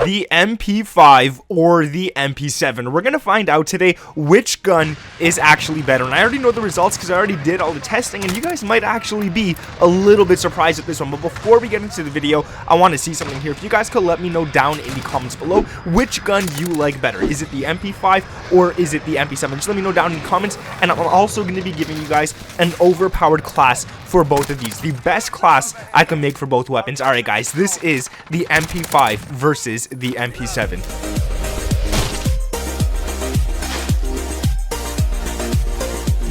the MP5 or the MP7. We're gonna find out today which gun is actually better, and I already know the results because I already did all the testing, and you guys might actually be a little bit surprised at this one. But before we get into the video, I want to see something here. If you guys could let me know down in the comments below which gun you like better. Is it the MP5 or is it the MP7? Just let me know down in the comments, and I'm also going to be giving you guys an overpowered class for both of these, the best class I can make for both weapons. Alright guys, this is the MP5 versus the MP7.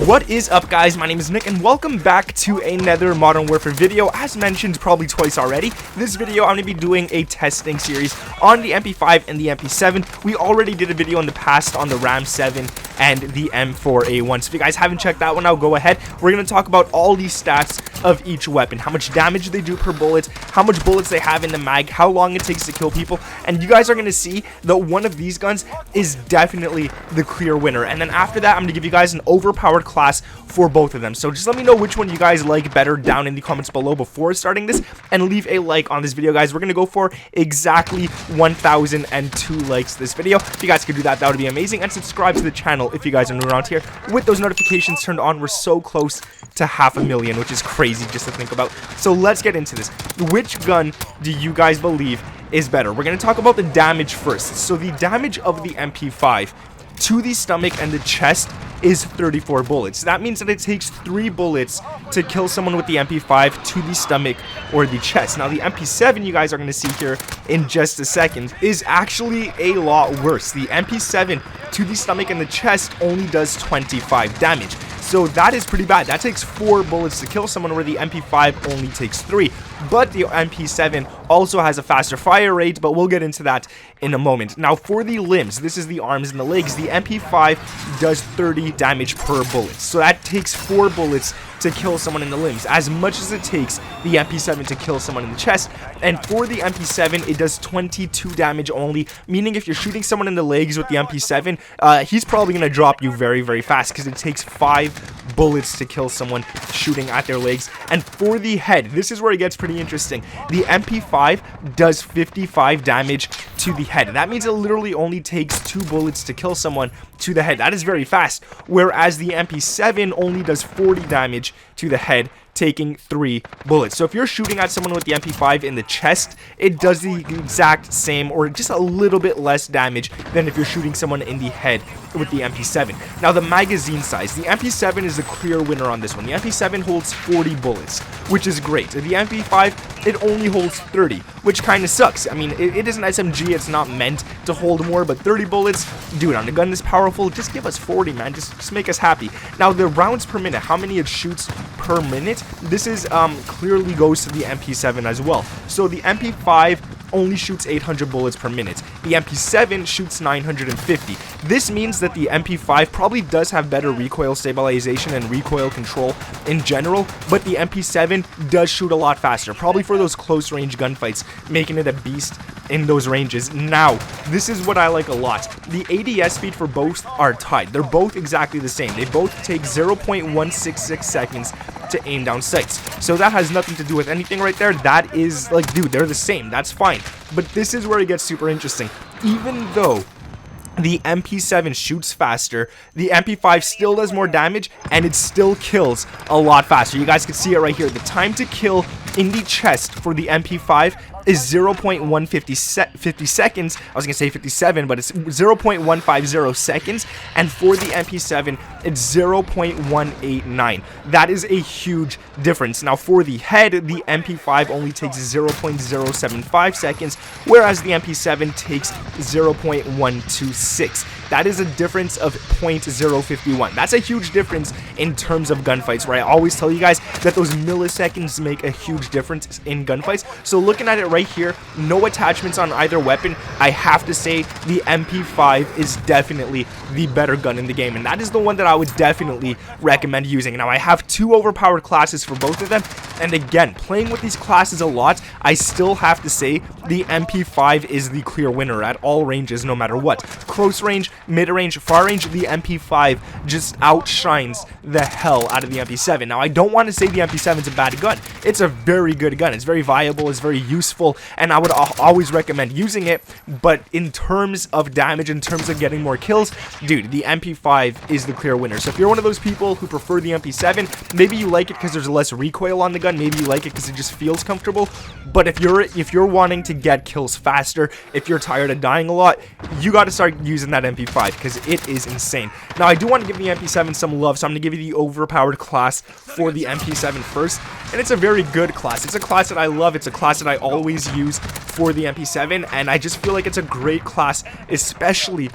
What is up guys, my name is Nick and welcome back to another Modern Warfare video. As mentioned probably twice already, this video I'm going to be doing a testing series on the MP5 and the MP7. We already did a video in the past on the RAM 7 and the M4A1, so if you guys haven't checked that one out, go ahead. We're going to talk about all the stats of each weapon, how much damage they do per bullet, how much bullets they have in the mag, how long it takes to kill people, and you guys are going to see that one of these guns is definitely the clear winner. And then after that, I'm going to give you guys an overpowered class for both of them. So just let me know which one you guys like better down in the comments below before starting this, and leave a like on this video guys. We're going to go for exactly 1,002 likes this video. If you guys could do that, that would be amazing, and subscribe to the channel if you guys are new around here with those notifications turned on. We're so close to 500,000, which is crazy just to think about. So let's get into this. Which gun do you guys believe is better? We're going to talk about the damage first. So the damage of the MP5 to the stomach and the chest is 34 bullets. That means that it takes 3 bullets to kill someone with the MP5 to the stomach or the chest. Now the MP7, you guys are going to see here in just a second, is actually a lot worse. The MP7 to the stomach and the chest only does 25 damage. So that is pretty bad. That takes 4 bullets to kill someone, where the MP5 only takes 3. But the MP7 also has a faster fire rate, but we'll get into that in a moment. Now for the limbs, this is the arms and the legs, the MP5 does 30 damage per bullet. So that takes 4 bullets to kill someone in the limbs, as much as it takes the MP7 to kill someone in the chest. And for the MP7, it does 22 damage only, meaning if you're shooting someone in the legs with the MP7, he's probably going to drop you very, very fast, because it takes 5 bullets to kill someone shooting at their legs. And for the head, this is where it gets pretty interesting. The MP5 does 55 damage to the head. That means it literally only takes 2 bullets to kill someone to the head. That is very fast, whereas the MP7 only does 40 damage to the head, taking 3 bullets. So if you're shooting at someone with the MP5 in the chest, it does the exact same or just a little bit less damage than if you're shooting someone in the head with the MP7. Now the magazine size, the MP7 is the clear winner on this one. The MP7 holds 40 bullets, which is great. The MP5, it only holds 30, which kind of sucks. I mean, it is an SMG, it's not meant to hold more, but 30 bullets, dude, on a gun this powerful, just give us 40, man. Just make us happy. Now the rounds per minute, how many it shoots per minute, this is clearly goes to the MP7 as well. So the MP5 only shoots 800 bullets per minute. The MP7 shoots 950. This means that the MP5 probably does have better recoil stabilization and recoil control in general, but the MP7 does shoot a lot faster, probably for those close range gunfights, making it a beast in those ranges. Now, this is what I like a lot. The ADS speed for both are tied. They're both exactly the same. They both take 0.166 seconds to aim down sights. So that has nothing to do with anything right there. That is like, dude, they're the same. That's fine. But this is where it gets super interesting. Even though the MP7 shoots faster, the MP5 still does more damage, and it still kills a lot faster. You guys can see it right here. The time to kill in the chest for the MP5 is 0.150 seconds. I was gonna say 57, but it's 0.150 seconds, and for the MP7 it's 0.189. That is a huge difference. Now for the head, the MP5 only takes 0.075 seconds, whereas the MP7 takes 0.126. That is a difference of 0.051. That's a huge difference in terms of gunfights, right? I always tell you guys that those milliseconds make a huge difference in gunfights. So looking at it right here, no attachments on either weapon, I have to say the MP5 is definitely the better gun in the game, and that is the one that I would definitely recommend using. Now I have 2 overpowered classes for both of them, And again, playing with these classes a lot, I still have to say the MP5 is the clear winner at all ranges, no matter what. Close range, mid range, far range, the MP5 just outshines the hell out of the MP7. Now, I don't want to say the MP7 is a bad gun. It's a very good gun. It's very viable, it's very useful, and I would always recommend using it. But in terms of damage, in terms of getting more kills, dude, the MP5 is the clear winner. So if you're one of those people who prefer the MP7, maybe you like it because there's less recoil on the gun, maybe you like it because it just feels comfortable. But if you're wanting to get kills faster, if you're tired of dying a lot, you got to start using that MP5 because it is insane. Now, I do want to give the MP7 some love, so I'm going to give you the overpowered class for the MP7 first. And it's a very good class. It's a class that I love. It's a class that I always use for the MP7, and I just feel like it's a great class, especially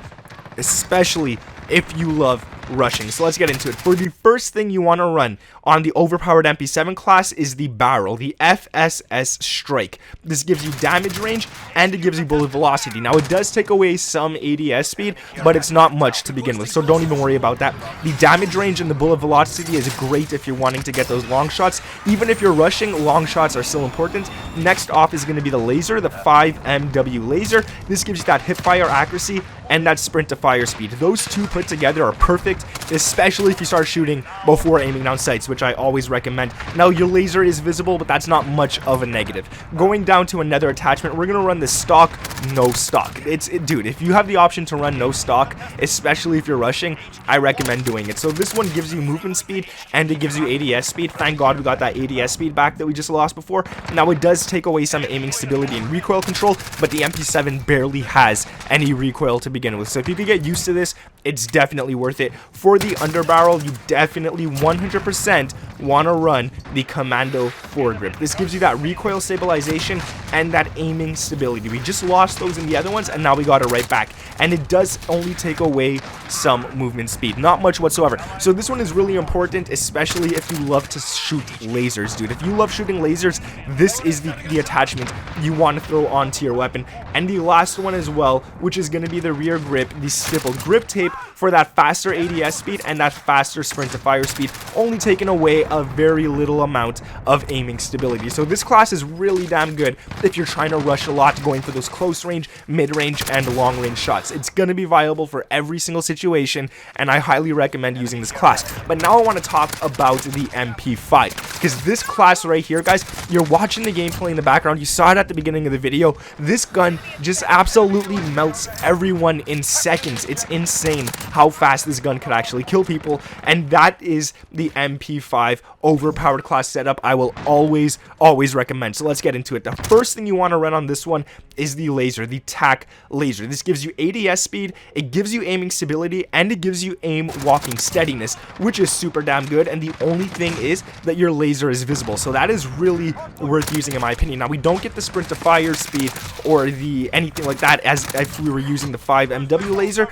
if you love rushing. So let's get into it. For the first thing you want to run on the overpowered MP7 class is the barrel, the FSS Strike. This gives you damage range and it gives you bullet velocity. Now, it does take away some ADS speed, but it's not much to begin with, so don't even worry about that. The damage range and the bullet velocity is great if you're wanting to get those long shots. Even if you're rushing, long shots are still important. Next off is going to be the laser, the 5MW laser. This gives you that hip fire accuracy and that sprint to fire speed. Those two put together are perfect, especially if you start shooting before aiming down sights, which I always recommend. Now, your laser is visible, but that's not much of a negative. Going down to another attachment, we're going to run the stock no stock. Dude, if you have the option to run no stock, especially if you're rushing, I recommend doing it. So this one gives you movement speed and it gives you ADS speed. Thank God we got that ADS speed back that we just lost before. Now, it does take away some aiming stability and recoil control, but the MP7 barely has any recoil to begin with. So if you could get used to this, it's definitely worth it. For the underbarrel, you definitely 100% want to run the Commando foregrip. This gives you that recoil stabilization and that aiming stability. We just lost those in the other ones, and now we got it right back. And it does only take away some movement speed, not much whatsoever. So this one is really important, especially if you love to shoot lasers, dude. If you love shooting lasers, this is the attachment you want to throw onto your weapon. And the last one as well, which is going to be the rear grip, the stippled grip tape for that faster ADS speed and that faster sprint to fire speed, only taking away a very little amount of aiming stability. So this class is really damn good if you're trying to rush a lot, going for those close range, mid range, and long range shots. It's going to be viable for every single situation, and I highly recommend using this class. But now I want to talk about the MP5, because this class right here, guys, you're watching the gameplay in the background, you saw it at the beginning of the video. This gun just absolutely melts everyone in seconds. It's insane how fast this gun could actually kill people, and that is the MP5 overpowered class setup I will always recommend. So let's get into it. The first thing you want to run on this one is the laser, the TAC laser. This gives you ADS speed, it gives you aiming stability, and it gives you aim walking steadiness, which is super damn good. And the only thing is that your laser is visible, so that is really worth using in my opinion. Now, we don't get the sprint to fire speed or the anything like that as if we were using the 5MW laser,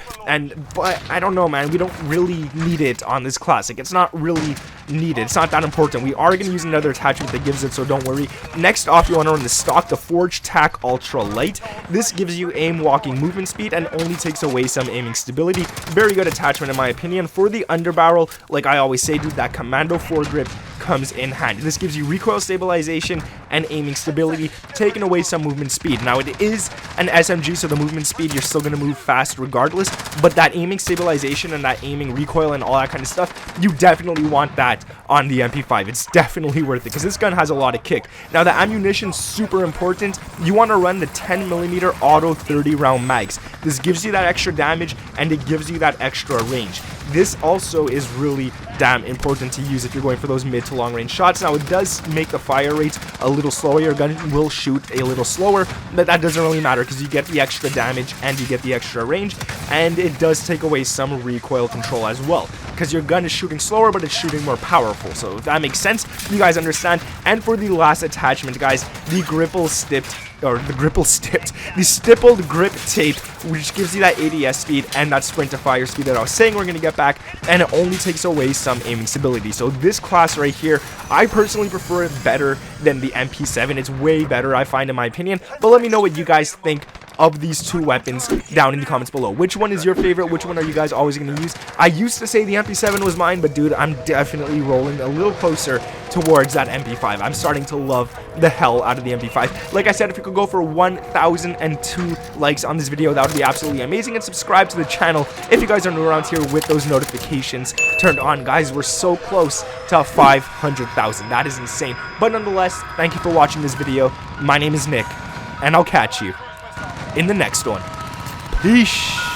but I don't know, man, we don't really need it on this classic. It's not really needed. It's not that important. We are going to use another attachment that gives it, so don't worry. Next off, you want to run the stock, the Forge TAC Ultra Light. This gives you aim walking movement speed and only takes away some aiming stability. Very good attachment in my opinion. For the underbarrel, like I always say, dude, that Commando foregrip comes in handy. This gives you recoil stabilization and aiming stability, taking away some movement speed. Now, it is an SMG, so the movement speed, you're still going to move fast regardless, but that aiming stabilization and that aiming recoil and all that kind of stuff, you definitely want that on the MP5. It's definitely worth it because this gun has a lot of kick. Now, the ammunition, super important. You want to run the 10mm auto 30 round mags. This gives you that extra damage and it gives you that extra range. This also is really damn important to use if you're going for those mid to long range shots. Now, it does make the fire rate a little slower. Your gun will shoot a little slower, but that doesn't really matter because you get the extra damage and you get the extra range, and it does take away some recoil control as well because your gun is shooting slower, but it's shooting more powerful. So if that makes sense, you guys understand. And for the last attachment, guys, the the stippled grip tape, which gives you that ADS speed and that sprint to fire speed that I was saying we're going to get back, and it only takes away some aiming stability. So this class right here, I personally prefer it better than the MP7. It's way better, I find, in my opinion. But let me know what you guys think of these two weapons down in the comments below. Which one is your favorite? Which one are you guys always going to use? I used to say the MP7 was mine, but dude, I'm definitely rolling a little closer towards that MP5. I'm starting to love the hell out of the MP5. Like I said, if we could go for 1,002 likes on this video, that would be absolutely amazing. And subscribe to the channel if you guys are new around here with those notifications turned on. Guys, we're so close to 500,000. That is insane. But nonetheless, thank you for watching this video. My name is Nick, and I'll catch you in the next one. Peace.